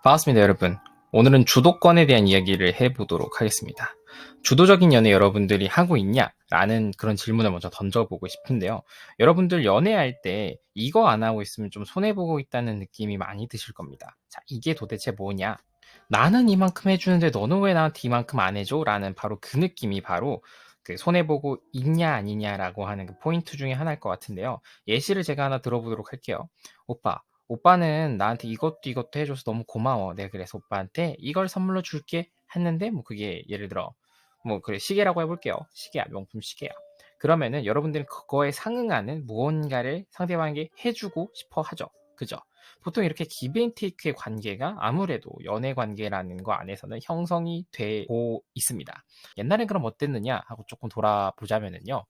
반갑습니다, 여러분. 오늘은 주도권에 대한 이야기를 해보도록 하겠습니다. 주도적인 연애 여러분들이 하고 있냐? 라는 그런 질문을 먼저 던져보고 싶은데요. 여러분들 연애할 때 이거 안 하고 있으면 좀 손해보고 있다는 느낌이 많이 드실 겁니다. 자, 이게 도대체 뭐냐? 나는 이만큼 해주는데 너는 왜 나한테 이만큼 안 해줘? 라는 바로 그 느낌이 바로 그 손해보고 있냐 아니냐라고 하는 그 포인트 중에 하나일 것 같은데요. 예시를 제가 하나 들어보도록 할게요. 오빠는 나한테 이것도 해줘서 너무 고마워. 내가 그래서 오빠한테 이걸 선물로 줄게 했는데, 뭐 그게 예를 들어 뭐 그래 시계라고 해볼게요. 시계야, 명품 시계야. 그러면은 여러분들은 그거에 상응하는 무언가를 상대방에게 해주고 싶어 하죠. 그죠? 보통 이렇게 기브앤테이크의 관계가 아무래도 연애 관계라는 거 안에서는 형성이 되고 있습니다. 옛날엔 그럼 어땠느냐 하고 조금 돌아보자면은요.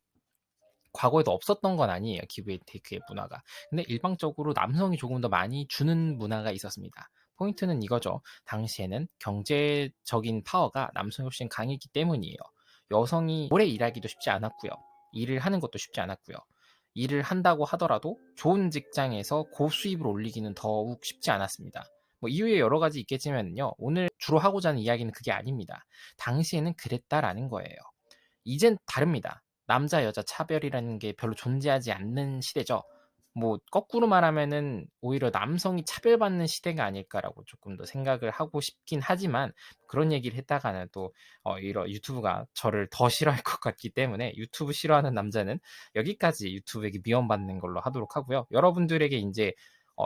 과거에도 없었던 건 아니에요. 기브앤테이크의 문화가. 근데 일방적으로 남성이 조금 더 많이 주는 문화가 있었습니다. 포인트는 이거죠. 당시에는 경제적인 파워가 남성이 훨씬 강했기 때문이에요. 여성이 오래 일하기도 쉽지 않았고요. 일을 하는 것도 쉽지 않았고요. 일을 한다고 하더라도 좋은 직장에서 고수입을 올리기는 더욱 쉽지 않았습니다. 뭐 이유에 여러 가지 있겠지만요. 오늘 주로 하고자 하는 이야기는 그게 아닙니다. 당시에는 그랬다라는 거예요. 이젠 다릅니다. 남자 여자 차별이라는 게 별로 존재하지 않는 시대죠. 뭐 거꾸로 말하면은 오히려 남성이 차별받는 시대가 아닐까라고 조금 더 생각을 하고 싶긴 하지만, 그런 얘기를 했다가는 또 이런 유튜브가 저를 더 싫어할 것 같기 때문에 유튜브 싫어하는 남자는 여기까지 유튜브에게 미움받는 걸로 하도록 하고요. 여러분들에게 이제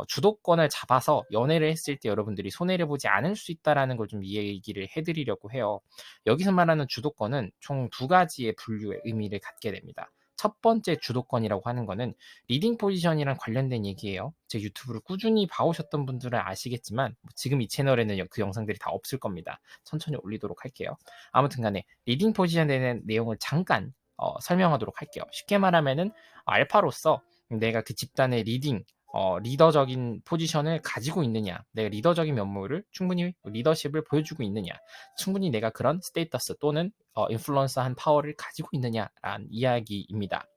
주도권을 잡아서 연애를 했을 때 여러분들이 손해를 보지 않을 수 있다라는 걸 좀 얘기를 해드리려고 해요. 여기서 말하는 주도권은 총 두 가지의 분류의 의미를 갖게 됩니다. 첫 번째 주도권이라고 하는 거는 리딩 포지션이랑 관련된 얘기예요. 제 유튜브를 꾸준히 봐오셨던 분들은 아시겠지만 지금 이 채널에는 그 영상들이 다 없을 겁니다. 천천히 올리도록 할게요. 아무튼 간에 리딩 포지션에 대한 내용을 잠깐 설명하도록 할게요. 쉽게 말하면은 알파로서 내가 그 집단의 리더적인 포지션을 가지고 있느냐, 내가 리더적인 면모를 충분히 리더십을 보여주고 있느냐, 충분히 내가 그런 스테이터스 또는 인플루언서한 파워를 가지고 있느냐라는 이야기입니다.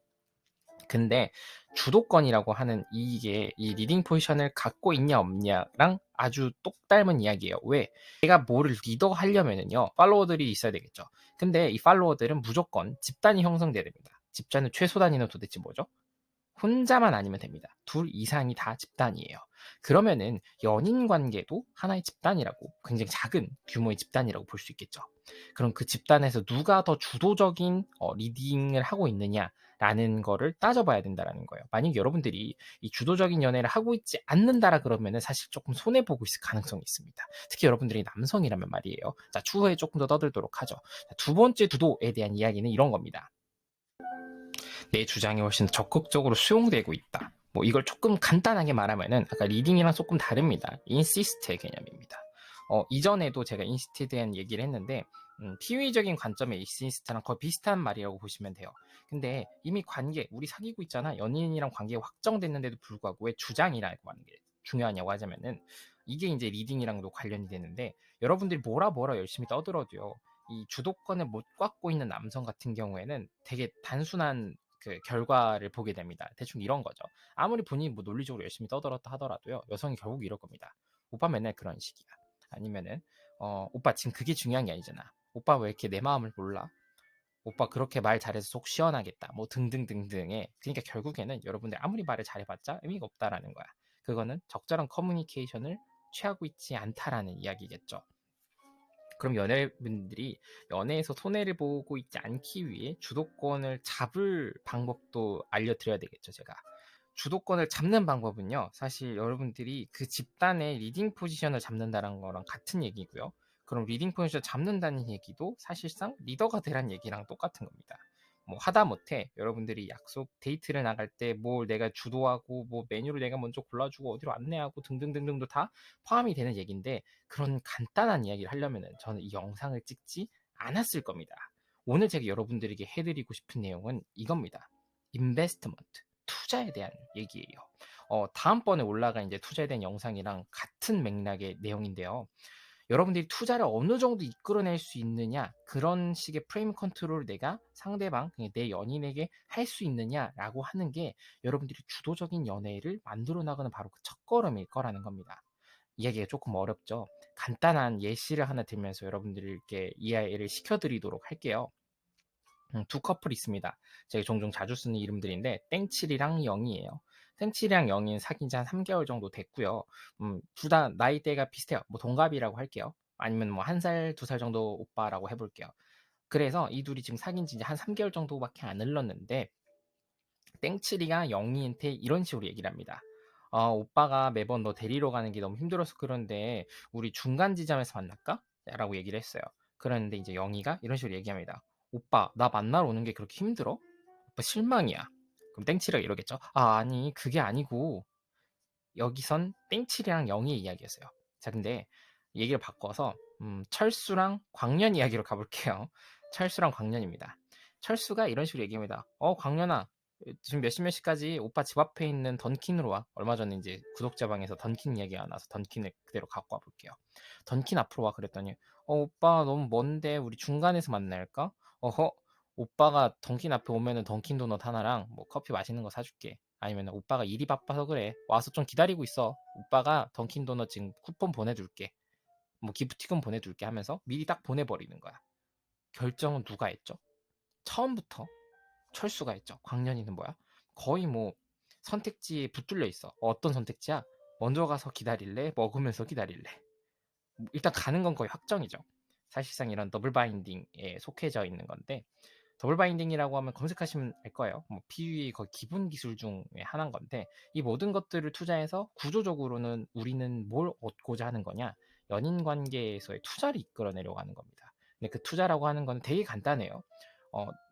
근데 주도권이라고 하는 이게 이 리딩 포지션을 갖고 있냐 없냐랑 아주 똑 닮은 이야기예요. 왜? 내가 뭐를 리더하려면은요, 팔로워들이 있어야 되겠죠. 근데 이 팔로워들은 무조건 집단이 형성돼야 됩니다. 집단의 최소 단위는 도대체 뭐죠? 혼자만 아니면 됩니다. 둘 이상이 다 집단이에요. 그러면은 연인 관계도 하나의 집단이라고, 굉장히 작은 규모의 집단이라고 볼 수 있겠죠. 그럼 그 집단에서 누가 더 주도적인 리딩을 하고 있느냐라는 거를 따져봐야 된다라는 거예요. 만약 여러분들이 이 주도적인 연애를 하고 있지 않는다라 그러면은 사실 조금 손해 보고 있을 가능성이 있습니다. 특히 여러분들이 남성이라면 말이에요. 자, 추후에 조금 더 떠들도록 하죠. 자, 두 번째 주도에 대한 이야기는 이런 겁니다. 내 주장이 훨씬 적극적으로 수용되고 있다. 뭐 이걸 조금 간단하게 말하면은 아까 리딩이랑 조금 다릅니다. 인시스트의 개념입니다. 이전에도 제가 인시스트에 대한 얘기를 했는데, 피의적인 관점의 인시스트랑 거의 비슷한 말이라고 보시면 돼요. 근데 이미 관계, 우리 사귀고 있잖아. 연인이랑 관계가 확정됐는데도 불구하고 왜 주장이라고 하는 게 중요하냐고 하자면은, 이게 이제 리딩이랑도 관련이 되는데, 여러분들이 뭐라 열심히 떠들어도요, 이 주도권을 못 갖고 있는 남성 같은 경우에는 되게 단순한 그 결과를 보게 됩니다. 대충 이런 거죠. 아무리 본인이 뭐 논리적으로 열심히 떠들었다 하더라도요, 여성이 결국 이럴 겁니다. 오빠 맨날 그런 식이야. 아니면은 오빠 지금 그게 중요한 게 아니잖아. 오빠 왜 이렇게 내 마음을 몰라? 오빠 그렇게 말 잘해서 속 시원하겠다. 뭐 등등등등의, 그러니까 결국에는 여러분들 아무리 말을 잘해봤자 의미가 없다라는 거야. 그거는 적절한 커뮤니케이션을 취하고 있지 않다라는 이야기겠죠. 그럼 연예인분들이 연애에서 손해를 보고 있지 않기 위해 주도권을 잡을 방법도 알려드려야 되겠죠, 제가. 주도권을 잡는 방법은요, 사실 여러분들이 그 집단의 리딩 포지션을 잡는다는 거랑 같은 얘기고요. 그럼 리딩 포지션 잡는다는 얘기도 사실상 리더가 되란 얘기랑 똑같은 겁니다. 뭐 하다못해 여러분들이 약속 데이트를 나갈 때 뭘 내가 주도하고 뭐 메뉴를 내가 먼저 골라주고 어디로 안내하고 등등등등도 다 포함이 되는 얘기인데, 그런 간단한 이야기를 하려면은 저는 이 영상을 찍지 않았을 겁니다. 오늘 제가 여러분들에게 해드리고 싶은 내용은 이겁니다. 인베스트먼트, 투자에 대한 얘기예요. 다음번에 올라간 이제 투자에 대한 영상이랑 같은 맥락의 내용인데요. 여러분들이 투자를 어느 정도 이끌어낼 수 있느냐, 그런 식의 프레임 컨트롤을 내가 상대방, 내 연인에게 할 수 있느냐라고 하는 게 여러분들이 주도적인 연애를 만들어 나가는 바로 그 첫걸음일 거라는 겁니다. 이야기가 조금 어렵죠. 간단한 예시를 하나 들면서 여러분들께 이해를 시켜드리도록 할게요. 두 커플이 있습니다. 제가 종종 자주 쓰는 이름들인데 땡칠이랑 영이에요. 땡칠이랑 영이는 사귄 지 한 3개월 정도 됐고요. 둘 다 나이대가 비슷해요. 뭐 동갑이라고 할게요. 아니면 뭐 1살, 2살 정도 오빠라고 해볼게요. 그래서 이 둘이 지금 사귄 지 한 3개월 정도밖에 안 흘렀는데 땡칠이가 영희한테 이런 식으로 얘기를 합니다. 오빠가 매번 너 데리러 가는 게 너무 힘들어서 그런데 우리 중간 지점에서 만날까? 라고 얘기를 했어요. 그런데 이제 영희가 이런 식으로 얘기합니다. 오빠, 나 만나러 오는 게 그렇게 힘들어? 오빠 실망이야. 그럼 땡칠이가 이러겠죠. 아니, 그게 아니고 여기선 땡칠이랑 영희의 이야기였어요. 자, 근데 얘기를 바꿔서 철수랑 광년 이야기로 가볼게요. 철수랑 광년입니다. 철수가 이런 식으로 얘기합니다. 광년아, 지금 몇 시까지 오빠 집 앞에 있는 던킨으로 와. 얼마 전에 이제 구독자 방에서 던킨 이야기가 나와서 던킨을 그대로 갖고 와볼게요. 던킨 앞으로 와 그랬더니 오빠 너무 먼데 우리 중간에서 만날까? 어허, 오빠가 던킨 앞에 오면은 던킨 도넛 하나랑 뭐 커피 맛있는 거 사줄게. 아니면 오빠가 일이 바빠서 그래. 와서 좀 기다리고 있어. 오빠가 던킨 도넛 지금 쿠폰 보내둘게. 뭐 기프티콘 보내둘게 하면서 미리 딱 보내버리는 거야. 결정은 누가 했죠? 처음부터 철수가 했죠. 광년이는 뭐야? 거의 뭐 선택지에 붙들려 있어. 어떤 선택지야? 먼저 가서 기다릴래? 먹으면서 기다릴래? 일단 가는 건 거의 확정이죠. 사실상 이런 더블 바인딩에 속해져 있는 건데 더블 바인딩이라고 하면 검색하시면 알 거예요. 뭐 PU의 거의 기본 기술 중에 하나인 건데 이 모든 것들을 투자해서 구조적으로는 우리는 뭘 얻고자 하는 거냐? 연인 관계에서의 투자를 이끌어내려고 하는 겁니다. 근데 그 투자라고 하는 건 되게 간단해요.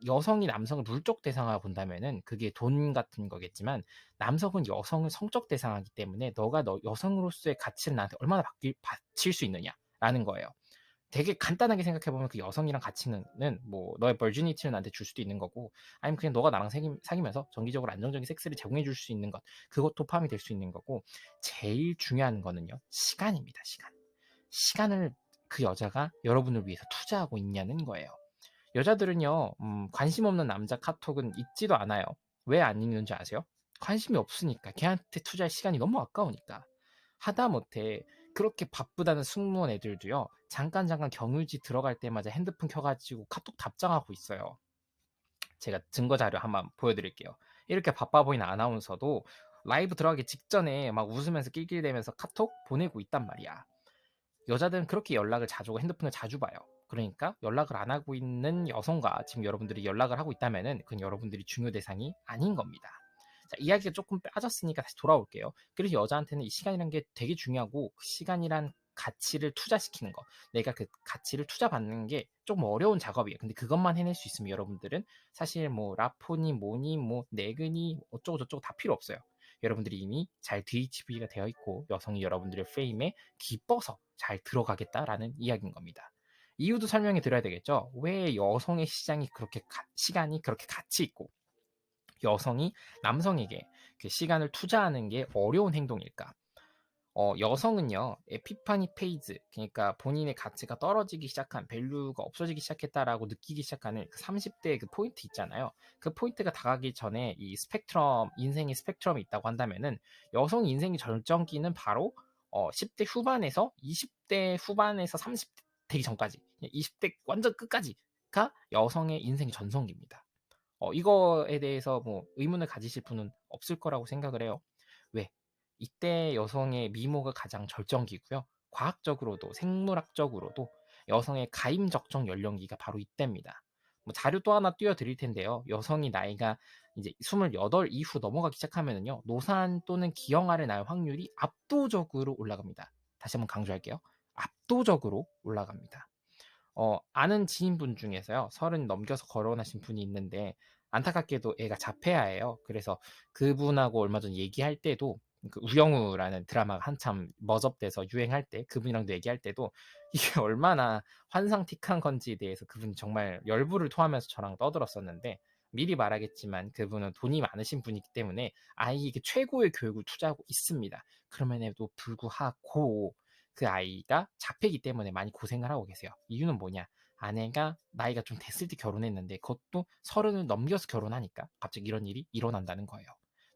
여성이 남성을 물적 대상화로 본다면은 그게 돈 같은 거겠지만 남성은 여성을 성적 대상하기 때문에 너가 너 여성으로서의 가치를 나한테 얼마나 바칠 수 있느냐라는 거예요. 되게 간단하게 생각해보면 그 여성이랑 가치는 뭐 너의 버지니티를 나한테 줄 수도 있는 거고 아니면 그냥 너가 나랑 사귀면서 정기적으로 안정적인 섹스를 제공해 줄 수 있는 것 그것도 포함이 될 수 있는 거고 제일 중요한 거는요 시간입니다. 시간을 그 여자가 여러분을 위해서 투자하고 있냐는 거예요. 여자들은요 관심 없는 남자 카톡은 읽지도 않아요. 왜 안 읽는지 아세요? 관심이 없으니까 걔한테 투자할 시간이 너무 아까우니까 하다못해 그렇게 바쁘다는 승무원 애들도요 잠깐 경유지 들어갈 때마다 핸드폰 켜가지고 카톡 답장하고 있어요. 제가 증거 자료 한번 보여드릴게요. 이렇게 바빠 보이는 아나운서도 라이브 들어가기 직전에 막 웃으면서 낄낄대면서 카톡 보내고 있단 말이야. 여자들은 그렇게 연락을 자주 하고 핸드폰을 자주 봐요. 그러니까 연락을 안 하고 있는 여성과 지금 여러분들이 연락을 하고 있다면은 그건 여러분들이 중요 대상이 아닌 겁니다. 자, 이야기가 조금 빠졌으니까 다시 돌아올게요. 그래서 여자한테는 이 시간이란 게 되게 중요하고 그 시간이란 가치를 투자시키는 거. 내가 그 가치를 투자받는 게 조금 어려운 작업이에요. 근데 그것만 해낼 수 있으면 여러분들은 사실 뭐 라포니 뭐니 뭐 네그니 어쩌고 저쩌고 다 필요 없어요. 여러분들이 이미 잘 DHV가 되어 있고 여성이 여러분들의 페임에 기뻐서 잘 들어가겠다라는 이야기인 겁니다. 이유도 설명해 드려야 되겠죠. 왜 여성의 시간이 그렇게 가치 있고 여성이 남성에게 그 시간을 투자하는 게 어려운 행동일까? 여성은요, 에피파니 페이즈, 그러니까 본인의 가치가 떨어지기 시작한, 밸류가 없어지기 시작했다라고 느끼기 시작하는 그 30대의 그 포인트 있잖아요. 그 포인트가 다가기 전에 이 인생의 스펙트럼이 있다고 한다면은, 여성 인생의 절정기는 바로, 10대 후반에서 20대 후반에서 30대 되기 전까지, 20대 완전 끝까지가 여성의 인생의 전성기입니다. 이거에 대해서 뭐 의문을 가지실 분은 없을 거라고 생각을 해요. 왜? 이때 여성의 미모가 가장 절정기고요. 과학적으로도 생물학적으로도 여성의 가임 적정 연령기가 바로 이때입니다. 뭐 자료 또 하나 띄워드릴 텐데요. 여성이 나이가 이제 28 이후 넘어가기 시작하면은요, 노산 또는 기형아를 낳을 확률이 압도적으로 올라갑니다. 다시 한번 강조할게요. 압도적으로 올라갑니다. 아는 지인분 중에서요, 30 넘겨서 거론하신 분이 있는데, 안타깝게도 애가 자폐아예요. 그래서 그분하고 얼마 전 얘기할 때도, 그 우영우라는 드라마가 한참 머접돼서 유행할 때, 그분이랑도 얘기할 때도, 이게 얼마나 환상틱한 건지에 대해서 그분이 정말 열불을 토하면서 저랑 떠들었었는데, 미리 말하겠지만 그분은 돈이 많으신 분이기 때문에 아이에게 최고의 교육을 투자하고 있습니다. 그럼에도 불구하고 그 아이가 자폐이기 때문에 많이 고생을 하고 계세요. 이유는 뭐냐? 아내가 나이가 좀 됐을 때 결혼했는데 그것도 30을 넘겨서 결혼하니까 갑자기 이런 일이 일어난다는 거예요.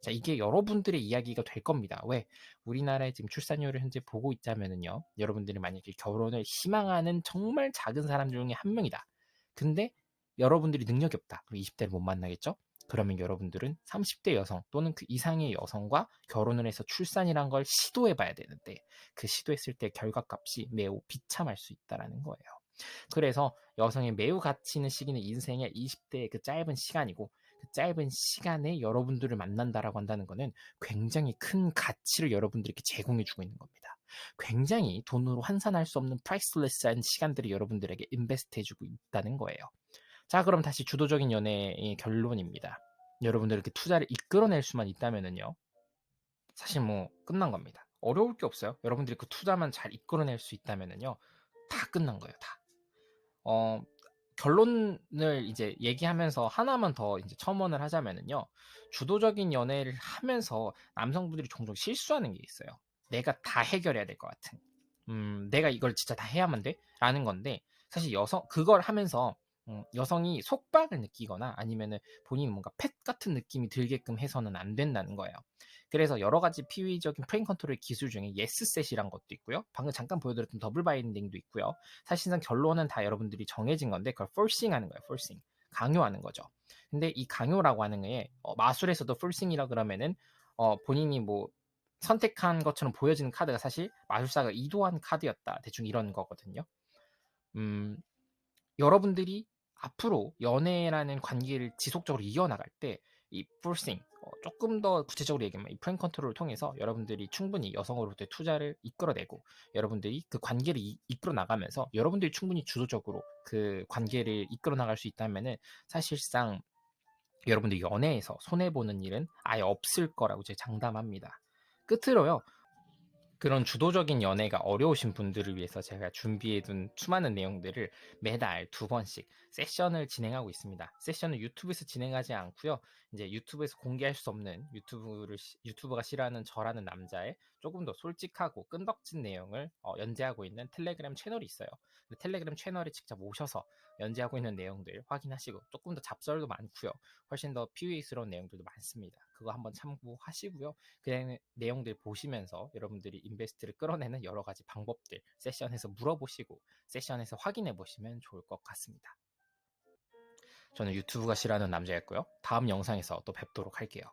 자, 이게 여러분들의 이야기가 될 겁니다. 왜? 우리나라의 지금 출산율을 현재 보고 있자면은요. 여러분들이 만약에 결혼을 희망하는 정말 작은 사람 중에 한 명이다. 근데 여러분들이 능력이 없다. 그럼 20대를 못 만나겠죠? 그러면 여러분들은 30대 여성 또는 그 이상의 여성과 결혼을 해서 출산이란 걸 시도해 봐야 되는데 그 시도했을 때 결과값이 매우 비참할 수 있다라는 거예요. 그래서 여성이 매우 가치 있는 시기는 인생의 20대의 그 짧은 시간이고 그 짧은 시간에 여러분들을 만난다라고 한다는 거는 굉장히 큰 가치를 여러분들에게 제공해주고 있는 겁니다. 굉장히 돈으로 환산할 수 없는 프라이슬레스한 시간들을 여러분들에게 인베스트 해주고 있다는 거예요. 자, 그럼 다시 주도적인 연애의 결론입니다. 여러분들 이렇게 투자를 이끌어낼 수만 있다면은요. 사실 뭐 끝난 겁니다. 어려울 게 없어요. 여러분들이 그 투자만 잘 이끌어낼 수 있다면은요. 다 끝난 거예요. 다. 어, 결론을 이제 얘기하면서 하나만 더 이제 첨언을 하자면은요. 주도적인 연애를 하면서 남성분들이 종종 실수하는 게 있어요. 내가 다 해결해야 될 것 같은. 내가 이걸 진짜 다 해야만 돼? 라는 건데, 사실 그걸 하면서, 여성이 속박을 느끼거나 아니면은 본인이 뭔가 펫 같은 느낌이 들게끔 해서는 안 된다는 거예요. 그래서 여러 가지 피위적인 프레임 컨트롤 기술 중에 예스셋이란 것도 있고요. 방금 잠깐 보여드렸던 더블 바인딩도 있고요. 사실상 결론은 다 여러분들이 정해진 건데, 그걸 forcing 하는 거예요. forcing. 강요하는 거죠. 근데 이 강요라고 하는 게, 마술에서도 forcing이라 그러면은, 본인이 뭐, 선택한 것처럼 보여지는 카드가 사실 마술사가 의도한 카드였다. 대충 이런 거거든요. 음, 여러분들이 앞으로 연애라는 관계를 지속적으로 이어나갈 때 이 forcing, 조금 더 구체적으로 얘기하면 이 프레임 컨트롤을 통해서 여러분들이 충분히 여성으로부터의 투자를 이끌어내고 여러분들이 그 관계를 이끌어 나가면서 여러분들이 충분히 주도적으로 그 관계를 이끌어 나갈 수 있다면은 사실상 여러분들 연애에서 손해보는 일은 아예 없을 거라고 제가 장담합니다. 끝으로요. 그런 주도적인 연애가 어려우신 분들을 위해서 제가 준비해둔 수많은 내용들을 매달 2번씩 세션을 진행하고 있습니다. 세션은 유튜브에서 진행하지 않고요. 이제 유튜브에서 공개할 수 없는 유튜브가 싫어하는 저라는 남자의 조금 더 솔직하고 끈덕진 내용을 연재하고 있는 텔레그램 채널이 있어요. 텔레그램 채널에 직접 오셔서 연재하고 있는 내용들 확인하시고 조금 더 잡설도 많고요. 훨씬 더 PUA스러운 내용들도 많습니다. 그거 한번 참고하시고요. 그 내용들 보시면서 여러분들이 인베스트를 끌어내는 여러 가지 방법들 세션에서 물어보시고 세션에서 확인해 보시면 좋을 것 같습니다. 저는 유튜브가 싫어하는 남자였고요. 다음 영상에서 또 뵙도록 할게요.